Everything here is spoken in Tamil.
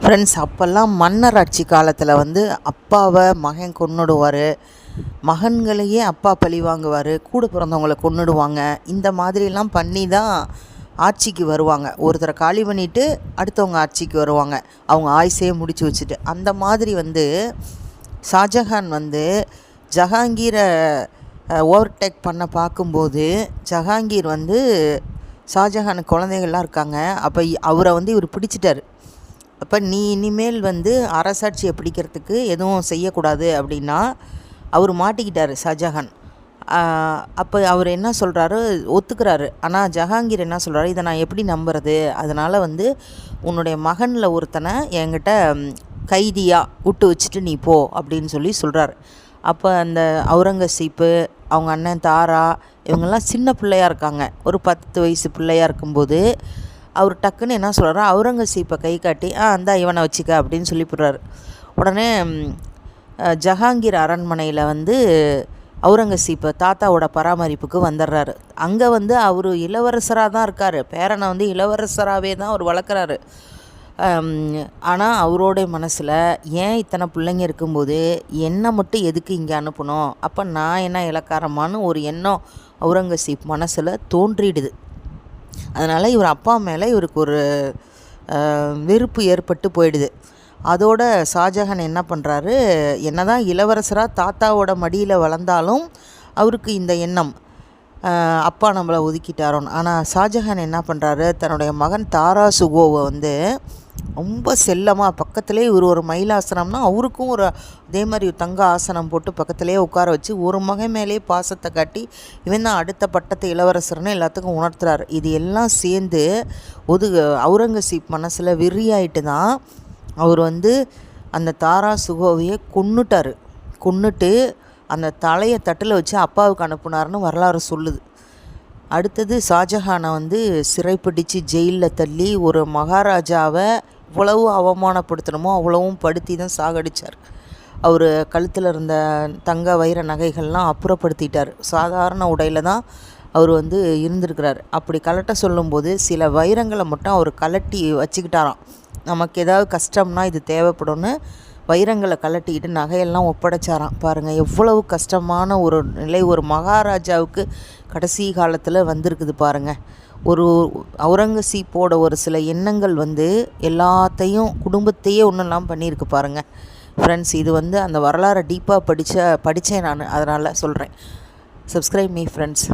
ஃப்ரெண்ட்ஸ், அப்போல்லாம் மன்னர் ஆட்சி காலத்தில் வந்து அப்பாவை மகன் கொன்னுடுவார், மகன்களையே அப்பா பழி வாங்குவார், கூட பிறந்தவங்களை கொன்னுடுவாங்க. இந்த மாதிரிலாம் பண்ணி தான் ஆட்சிக்கு வருவாங்க. ஒருத்தரை காலி பண்ணிவிட்டு அடுத்தவங்க ஆட்சிக்கு வருவாங்க, அவங்க ஆயுசையே முடிச்சு வச்சுட்டு. அந்த மாதிரி வந்து ஷாஜஹான் வந்து ஜஹாங்கீரை ஓவர்டேக் பண்ண பார்க்கும்போது, ஜஹாங்கீர் வந்து ஷாஜஹானுக்கு குழந்தைகள்லாம் இருக்காங்க. அப்போ அவரை வந்து இவர் பிடிச்சிட்டார். அப்போ நீ இனிமேல் வந்து அரசாட்சியை பிடிக்கிறதுக்கு எதுவும் செய்யக்கூடாது அப்படின்னா அவர் மாட்டிக்கிட்டார் ஷாஜஹான். அப்போ அவர் என்ன சொல்கிறாரு, ஒத்துக்கிறாரு. ஆனால் ஜஹாங்கீர் என்ன சொல்கிறாரு, இதை நான் எப்படி நம்புறது, அதனால் வந்து உன்னுடைய மகனில் ஒருத்தனை என்கிட்ட கைதியாக விட்டு வச்சுட்டு நீ போ அப்படின்னு சொல்கிறாரு. அப்போ அந்த அவுரங்கசீப்பு, அவங்க அண்ணன் தாரா, இவங்கெல்லாம் சின்ன பிள்ளையாக இருக்காங்க. ஒரு 10 வயசு பிள்ளையாக இருக்கும்போது அவர் டக்குன்னு என்ன சொல்கிறார், அவுரங்கசீப்பை கை காட்டி அந்த இவனை வச்சுக்க அப்படின்னு சொல்லிவிடுறாரு. உடனே ஜஹாங்கீர் அரண்மனையில் வந்து அவுரங்கசீப்பை தாத்தாவோட பராமரிப்புக்கு வந்துடுறாரு. அங்கே வந்து அவர் இளவரசராக தான் இருக்கார், பேரனை வந்து இளவரசராகவே தான் அவர் வளர்க்குறாரு. ஆனால் அவரோடைய மனசில் ஏன் இத்தனை பிள்ளைங்க இருக்கும்போது என்னை மட்டும் எதுக்கு இங்கே அனுப்பணும், அப்போ நான் என்ன இலக்காரமானு ஒரு எண்ணம் அவுரங்கசீப் மனசில் தோன்றிடுது. அதனால் இவர் அப்பா மேலே இவருக்கு ஒரு வெறுப்பு ஏற்பட்டு போயிடுது. அதோட ஷாஜஹான் என்ன பண்ணுறாரு, என்ன தான் இளவரசராக தாத்தாவோட மடியில் வளர்ந்தாலும் அவருக்கு இந்த எண்ணம், அப்பா நம்மளை ஒதுக்கிட்டாரோன்னு. ஆனால் ஷாஜஹான் என்ன பண்ணுறாரு, தன்னுடைய மகன் தாரா சுகோவை வந்து ரொம்ப செல்லமாக பக்கத்துலேயே ஒரு மயிலாசனம்னா அவருக்கும் ஒரு அதே மாதிரி தங்க ஆசனம் போட்டு பக்கத்துலேயே உட்கார வச்சு ஒரு மகன் மேலேயே பாசத்தை காட்டி இவன் தான் அடுத்த பட்டத்து இளவரசர்னு எல்லாத்துக்கும் உணர்த்துறாரு. இது எல்லாம் சேர்ந்து அவுரங்கசீப் மனசில் வெறியாயிட்டு தான் அவர் வந்து அந்த தாரா சுகோவையை கொன்னுட்டு அந்த தலையை தட்டில் வச்சு அப்பாவுக்கு அனுப்புனார்னு வரலாறு சொல்லுது. அடுத்தது ஷாஜஹானை வந்து சிறைப்பிடித்து ஜெயிலில் தள்ளி ஒரு மகாராஜாவை இவ்வளவு அவமானப்படுத்தணுமோ அவ்வளவும் படுத்தி தான் சாகடித்தார். அவர் கழுத்தில் இருந்த தங்க வைர நகைகள்லாம் அப்புறப்படுத்திட்டார். சாதாரண உடையில் தான் அவர் வந்து இருந்திருக்கிறார். அப்படி கலட்ட சொல்லும்போது சில வைரங்களை மட்டும் அவர் கலட்டி வச்சுக்கிட்டாராம். நமக்கு ஏதாவது கஷ்டம்னா இது தேவைப்படும்னு வைரங்களை கலட்டிக்கிட்டு நகையெல்லாம் ஒப்படைச்சாராம். பாருங்கள் எவ்வளவு கஷ்டமான ஒரு நிலை ஒரு மகாராஜாவுக்கு கடைசி காலத்தில் வந்திருக்குது பாருங்கள். ஒரு அவுரங்கசீப்போட ஒரு சில எண்ணங்கள் வந்து எல்லாத்தையும் குடும்பத்தையே ஒன்றெல்லாம் பண்ணியிருக்கு பாருங்கள். ஃப்ரெண்ட்ஸ், இது வந்து அந்த வரலாறை டீப்பாக படித்தேன் நான், அதனால் சொல்கிறேன். Subscribe me friends.